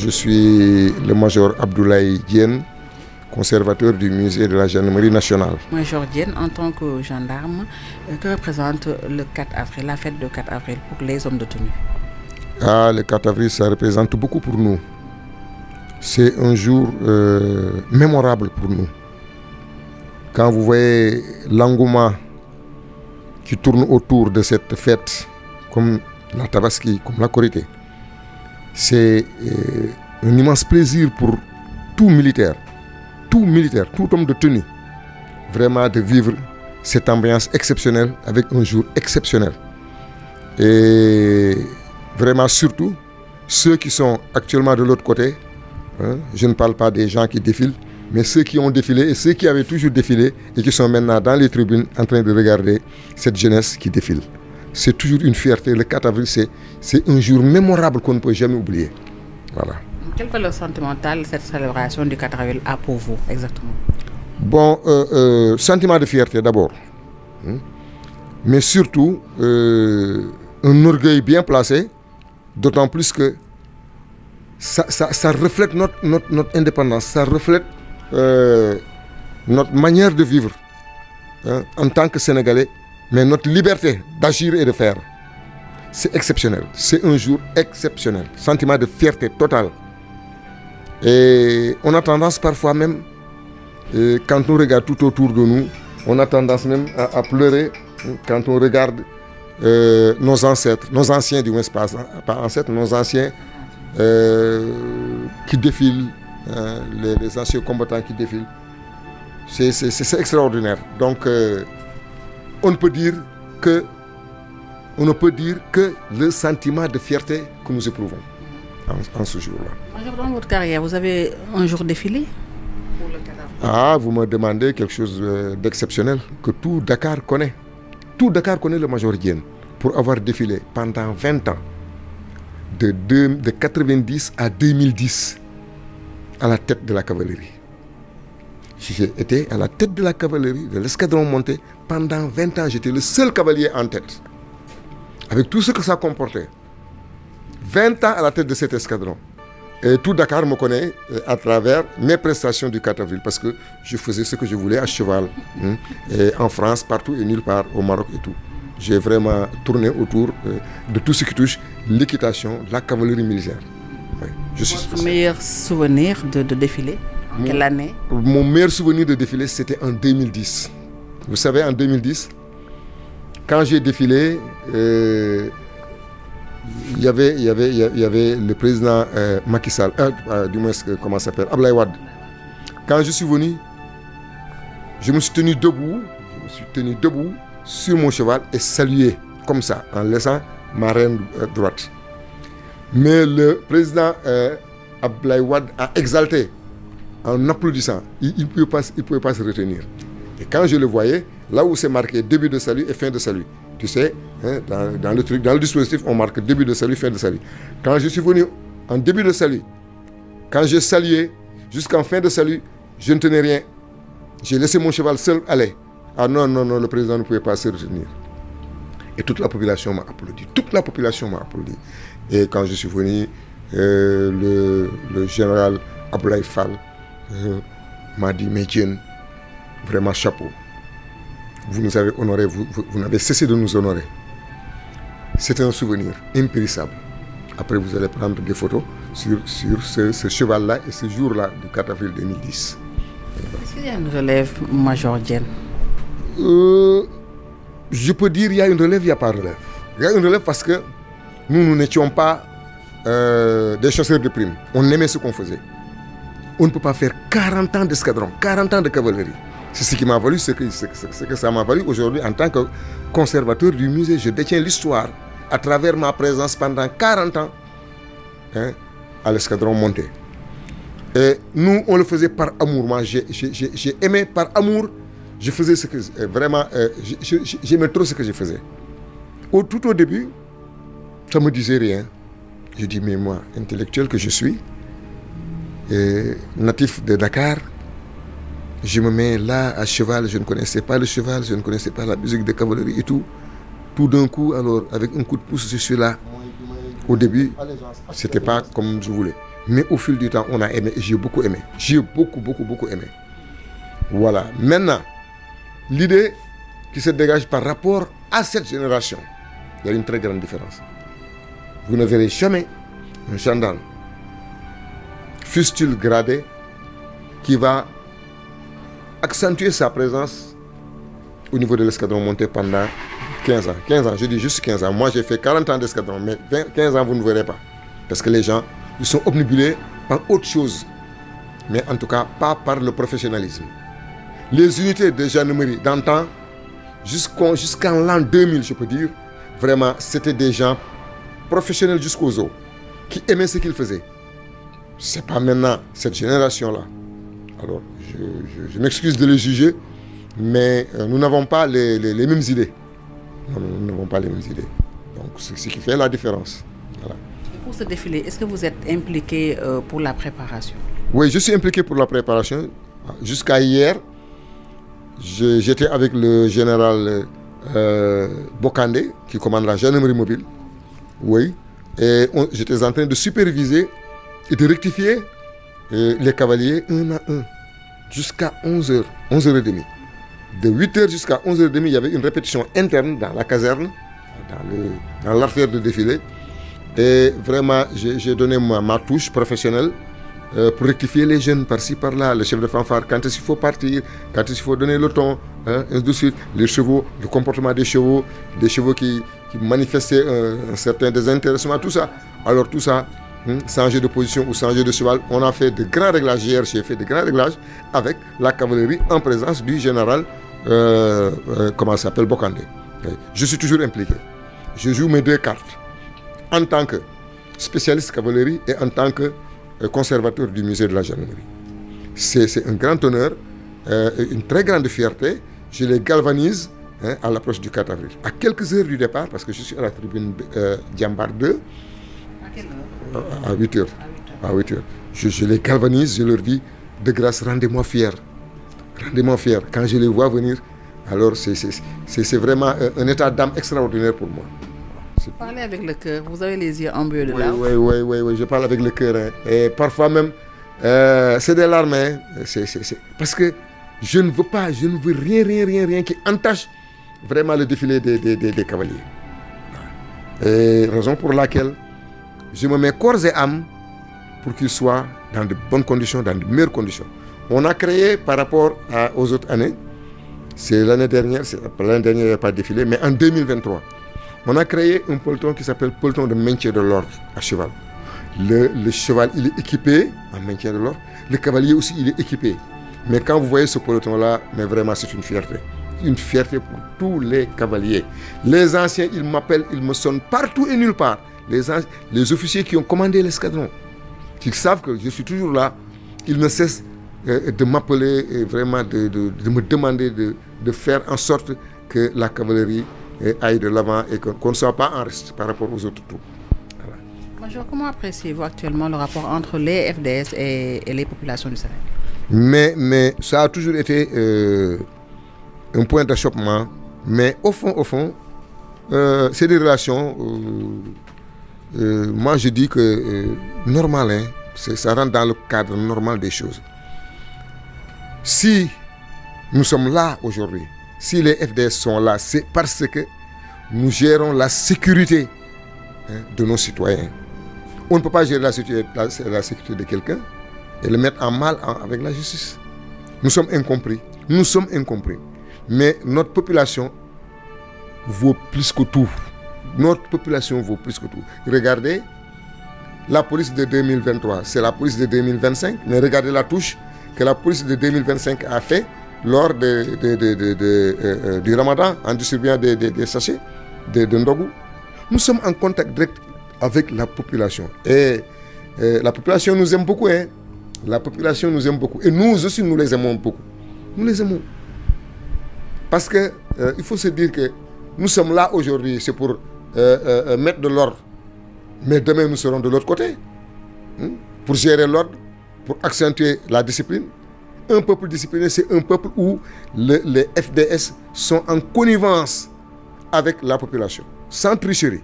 je suis le major Abdoulaye Diène, conservateur du musée de la gendarmerie nationale. Major Diène, en tant que gendarme, que représente le 4 avril, la fête de 4 avril pour les hommes de tenue? Le 4 avril, ça représente beaucoup pour nous. C'est un jour mémorable pour nous. Quand vous voyez l'engouement qui tourne autour de cette fête, comme la Tabaski, comme la Korité, c'est un immense plaisir pour tout militaire, tout homme de tenue, vraiment de vivre cette ambiance exceptionnelle avec un jour exceptionnel. Et vraiment surtout, ceux qui sont actuellement de l'autre côté, je ne parle pas des gens qui défilent, mais ceux qui ont défilé et ceux qui avaient toujours défilé et qui sont maintenant dans les tribunes en train de regarder cette jeunesse qui défile. C'est toujours une fierté. Le 4 avril, c'est un jour mémorable qu'on ne peut jamais oublier. Voilà. Quelle valeur sentimentale cette célébration du 4 avril a pour vous exactement? Bon, sentiment de fierté d'abord. Mais surtout, un orgueil bien placé, d'autant plus que ça reflète notre indépendance, ça reflète notre manière de vivre en tant que Sénégalais, mais notre liberté d'agir et de faire. C'est exceptionnel, c'est un jour exceptionnel, sentiment de fierté totale. Et on a tendance parfois même, quand on regarde tout autour de nous, on a tendance même à pleurer quand on regarde nos ancêtres, nos anciens du moins, pas ancêtres, nos anciens qui défilent, les anciens combattants qui défilent. C'est extraordinaire. Donc, on ne peut dire que le sentiment de fierté que nous éprouvons en ce jour-là. Dans votre carrière, vous avez un jour défilé pour le 4 avril? Vous me demandez quelque chose d'exceptionnel que tout Dakar connaît. Tout Dakar connaît le major Diène pour avoir défilé pendant 20 ans, de 90 à 2010, à la tête de la cavalerie. J'ai été à la tête de la cavalerie, de l'escadron monté, pendant 20 ans. J'étais le seul cavalier en tête, avec tout ce que ça comportait. 20 ans à la tête de cet escadron. Et tout Dakar me connaît à travers mes prestations du 4 avril, parce que je faisais ce que je voulais à cheval, et en France, partout et nulle part, au Maroc et tout. J'ai vraiment tourné autour de tout ce qui touche l'équitation, la cavalerie militaire. Oui, Votre meilleur souvenir de défilé? Quelle année? Mon meilleur souvenir de défilé, c'était en 2010. Vous savez, en 2010, quand j'ai défilé, il y avait le président Macky Sall, du moins, comment ça s'appelle, Abdoulaye Wade. Quand je suis venu, je me suis tenu debout sur mon cheval et salué comme ça, en laissant ma reine droite. Mais le président Abdoulaye Wade a exalté en applaudissant. Il ne pouvait pas se retenir. Et quand je le voyais, là où c'est marqué début de salut et fin de salut, tu sais, dans le dispositif, on marque début de salut, fin de salut. Quand je suis venu en début de salut, quand j'ai salué jusqu'en fin de salut, je ne tenais rien. J'ai laissé mon cheval seul aller. Ah non, le président ne pouvait pas se retenir. Et toute la population m'a applaudi. Toute la population m'a applaudi. Et quand je suis venu, le général Abdoulaye Fall m'a dit, mais Diène, vraiment chapeau. Vous nous avez honorés, vous n'avez cessé de nous honorer. C'est un souvenir impérissable. Après, vous allez prendre des photos sur ce cheval-là et ce jour-là du 4 avril 2010. Est-ce qu'il y a une relève, Major Diène? Je peux dire qu'il y a une relève, il n'y a pas de relève. Il y a une relève parce que nous n'étions pas des chasseurs de primes. On aimait ce qu'on faisait. On ne peut pas faire 40 ans d'escadron, 40 ans de cavalerie. C'est ce qui m'a valu, ce que ça m'a valu aujourd'hui en tant que conservateur du musée. Je détiens l'histoire à travers ma présence pendant 40 ans à l'escadron monté. Et nous, on le faisait par amour. Moi, j'ai aimé par amour. Je faisais ce que vraiment, j'aimais trop ce que je faisais. Tout au début, ça ne me disait rien. Je dis, mais moi, intellectuel que je suis, natif de Dakar, je me mets là à cheval, je ne connaissais pas le cheval, je ne connaissais pas la musique de cavalerie et tout. Tout d'un coup, alors, avec un coup de pouce, je suis là. Au début, ce n'était pas comme je voulais. Mais au fil du temps, on a aimé et j'ai beaucoup aimé. J'ai beaucoup aimé. Voilà. Maintenant, l'idée qui se dégage par rapport à cette génération, il y a une très grande différence. Vous ne verrez jamais un gendarme, fût-il gradé, qui va accentuer sa présence au niveau de l'escadron monté pendant 15 ans. 15 ans, je dis juste 15 ans. Moi, j'ai fait 40 ans d'escadron, mais 15 ans, vous ne verrez pas. Parce que les gens, ils sont obnubilés par autre chose. Mais en tout cas, pas par le professionnalisme. Les unités de gendarmerie d'antan, jusqu'en l'an 2000, je peux dire, vraiment, c'était des gens professionnels jusqu'aux os, qui aimaient ce qu'ils faisaient. Ce n'est pas maintenant cette génération-là. Alors, je m'excuse de les juger, mais nous n'avons pas les mêmes idées. Non, nous n'avons pas les mêmes idées. Donc, c'est ce qui fait la différence. Voilà. Pour ce défilé, est-ce que vous êtes impliqué pour la préparation? Oui, je suis impliqué pour la préparation. Jusqu'à hier, j'étais avec le général Bokandé, qui commande la gendarmerie mobile. Oui. Et j'étais en train de superviser et de rectifier les cavaliers un à un. Jusqu'à 11h, 11h30. De 8h jusqu'à 11h30, il y avait une répétition interne dans la caserne, dans l'artère de défilé. Et vraiment, j'ai donné ma touche professionnelle pour rectifier les jeunes par-ci, par-là, le chef de fanfare, quand il faut partir, quand il faut donner le ton, hein, ainsi de suite. Les chevaux, le comportement des chevaux qui manifestaient un certain désintéressement, tout ça. Alors tout ça, changer de position ou changer de cheval, on a fait de grands réglages. Hier, j'ai fait de grands réglages avec la cavalerie en présence du général, comment ça s'appelle, Bokandé. Je suis toujours impliqué. Je joue mes deux cartes en tant que spécialiste cavalerie et en tant que conservateur du musée de la gendarmerie. C'est un grand honneur, une très grande fierté. Je les galvanise à l'approche du 4 avril. À quelques heures du départ, parce que je suis à la tribune Djambar 2, à quelle heure? À 8 heures. À 8 heures. Je les galvanise, je leur dis, de grâce, rendez-moi fier. Rendez-moi fier. Quand je les vois venir, alors c'est vraiment un état d'âme extraordinaire pour moi. Vous parlez avec le cœur, vous avez les yeux embués de larmes. Oui, je parle avec le cœur. Hein. Et parfois même, c'est des larmes. Hein. Parce que je ne veux rien qui entache vraiment le défilé des cavaliers. Et raison pour laquelle je me mets corps et âme pour qu'ils soient dans de bonnes conditions, dans de meilleures conditions. On a créé par rapport aux autres années, c'est l'année dernière, il n'y a pas de défilé, mais en 2023, on a créé un peloton qui s'appelle peloton de maintien de l'ordre à cheval. Le cheval, il est équipé en maintien de l'ordre. Le cavalier aussi, il est équipé. Mais quand vous voyez ce peloton-là, mais vraiment, c'est une fierté. Une fierté pour tous les cavaliers. Les anciens, ils m'appellent, ils me sonnent partout et nulle part. Les officiers qui ont commandé l'escadron, qui savent que je suis toujours là, ils ne cessent de m'appeler et vraiment de me demander de faire en sorte que la cavalerie aille de l'avant et qu'on ne soit pas en reste par rapport aux autres troupes. Voilà. Major, comment appréciez-vous actuellement le rapport entre les FDS et les populations du Sahel? Mais ça a toujours été un point d'achoppement. Mais au fond, c'est des relations, moi je dis que normal, hein, ça rentre dans le cadre normal des choses. Si nous sommes là aujourd'hui, si les FDS sont là, c'est parce que nous gérons la sécurité de nos citoyens. On ne peut pas gérer la sécurité de quelqu'un et le mettre en mal avec la justice. Nous sommes incompris. Mais notre population vaut plus que tout. Notre population vaut plus que tout. Regardez, la police de 2023, c'est la police de 2025, mais regardez la touche que la police de 2025 a fait lors du Ramadan en distribuant des sachets de Ndogu. Nous sommes en contact direct avec la population. Et la population nous aime beaucoup. Hein? La population nous aime beaucoup. Et nous aussi, nous les aimons beaucoup. Nous les aimons. Parce que il faut se dire que nous sommes là aujourd'hui, c'est pour mettre de l'ordre. Mais demain, nous serons de l'autre côté. Pour gérer l'ordre, pour accentuer la discipline. Un peuple discipliné, c'est un peuple où les FDS sont en connivence avec la population, sans tricherie.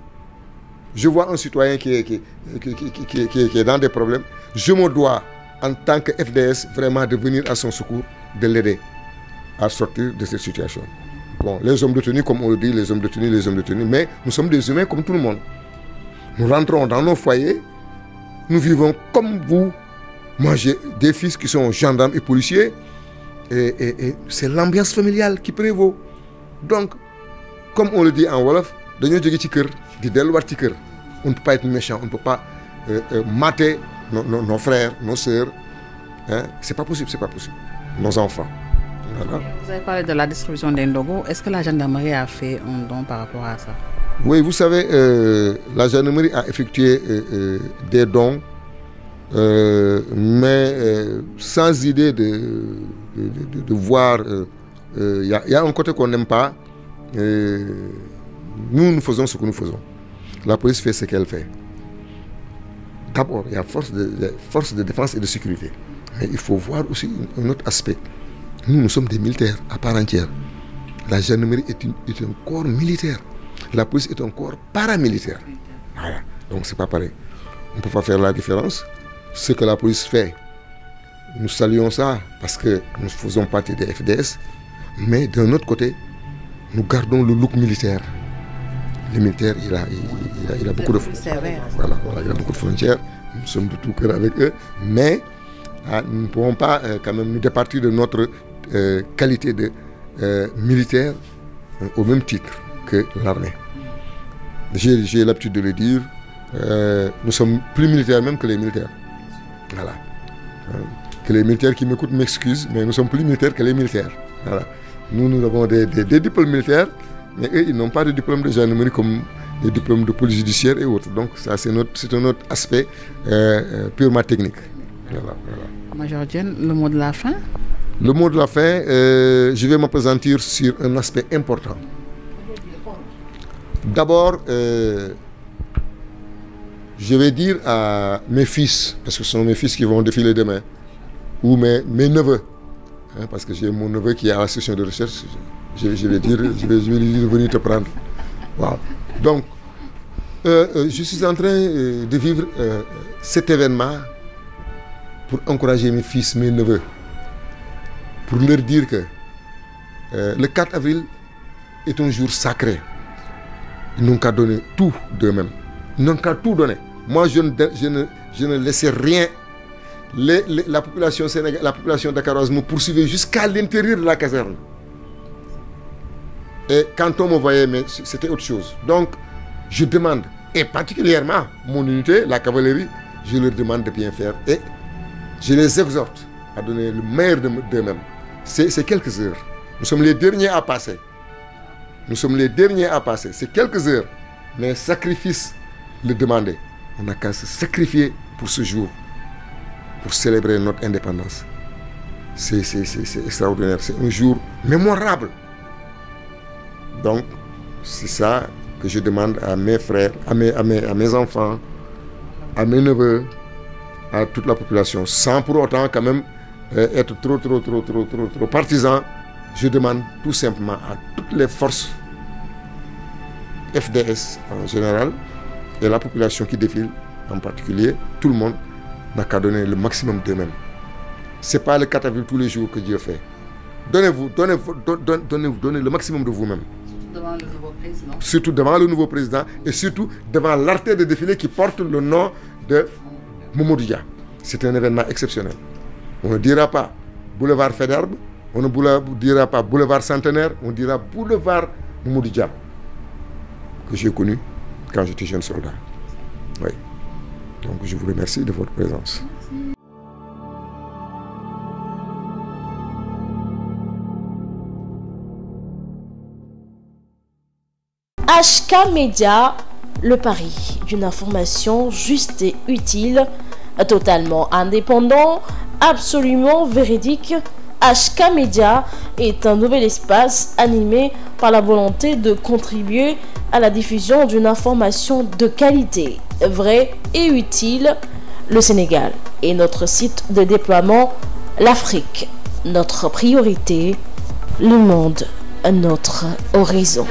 je vois un citoyen qui est dans des problèmes, je me dois, en tant que FDS, vraiment de venir à son secours, de l'aider à sortir de cette situation. Bon, les hommes de tenue, comme on le dit, les hommes de tenue, mais nous sommes des humains comme tout le monde. Nous rentrons dans nos foyers, nous vivons comme vous. Moi, j'ai des fils qui sont gendarmes et policiers, et c'est l'ambiance familiale qui prévaut. Donc, comme on le dit en Wolof, on ne peut pas être méchant, on ne peut pas mater nos frères, nos sœurs. Hein? C'est pas possible, nos enfants. Voilà. Vous avez parlé de la distribution des ndogos. Est-ce que la gendarmerie a fait un don par rapport à ça? Oui, vous savez, la gendarmerie a effectué des dons, mais sans idée de voir. Il y a un côté qu'on n'aime pas. Nous faisons ce que nous faisons. La police fait ce qu'elle fait. D'abord, il y a force de défense et de sécurité. Mais il faut voir aussi un autre aspect. Nous sommes des militaires à part entière. La gendarmerie est un corps militaire. La police est un corps paramilitaire. Voilà. Donc c'est pas pareil. On ne peut pas faire la différence. Ce que la police fait, nous saluons ça parce que nous faisons partie des FDS. Mais d'un autre côté, nous gardons le look militaire. Le militaire, il a beaucoup de frontières. Voilà, il a beaucoup de frontières. Nous sommes de tout cœur avec eux. Mais nous ne pourrons pas quand même nous départir de notre qualité de militaire au même titre que l'armée. J'ai l'habitude de le dire. Nous sommes plus militaires même que les militaires. Voilà. Que les militaires qui m'écoutent m'excusent, mais nous sommes plus militaires que les militaires. Voilà. Nous avons des diplômes militaires, mais eux, ils n'ont pas de diplôme de gendarmerie comme des diplômes de police judiciaire et autres. Donc ça, c'est un autre aspect purement technique. Voilà. Major Diène, le mot de la fin? Le mot de la fin, je vais m'appesantir sur un aspect important. D'abord, je vais dire à mes fils, parce que ce sont mes fils qui vont défiler demain, ou mes neveux, hein, parce que j'ai mon neveu qui est à la section de recherche, je vais lui dire de venir te prendre. Wow. Donc, je suis en train de vivre cet événement pour encourager mes fils, mes neveux, pour leur dire que le 4 avril est un jour sacré. Ils n'ont qu'à donner tout d'eux-mêmes. Ils n'ont qu'à tout donner. Moi, je ne laissais rien. La population sénégalaise, la population dakaroise me poursuivait jusqu'à l'intérieur de la caserne. Et quand on me voyait, mais c'était autre chose. Donc, je demande, et particulièrement mon unité, la cavalerie, je leur demande de bien faire. Et je les exhorte à donner le meilleur d'eux-mêmes. C'est quelques heures. Nous sommes les derniers à passer. C'est quelques heures. Mais sacrifice le demander. On n'a qu'à se sacrifier pour ce jour, pour célébrer notre indépendance. C'est extraordinaire. C'est un jour mémorable. Donc, c'est ça que je demande à mes frères, à mes enfants, à mes neveux, à toute la population, sans pour autant quand même être trop partisan. Je demande tout simplement à toutes les forces FDS en général et la population qui défile en particulier, tout le monde n'a qu'à donner le maximum d'eux-mêmes. Ce n'est pas le 4 avril tous les jours que Dieu fait. Donnez le maximum de vous-même. Devant le nouveau président. Surtout devant le nouveau président et surtout devant l'artère de défilé qui porte le nom de Mamadou Dia. C'est un événement exceptionnel. On ne dira pas boulevard Faidherbe, on ne dira pas boulevard Centenaire, on dira boulevard Mamadou Dia, que j'ai connu quand j'étais jeune soldat. Oui. Donc je vous remercie de votre présence. HK Média, le pari d'une information juste et utile, totalement indépendant, absolument véridique. HK Média est un nouvel espace animé par la volonté de contribuer à la diffusion d'une information de qualité, vraie et utile. Le Sénégal est notre site de déploiement, l'Afrique, notre priorité, le monde, notre horizon.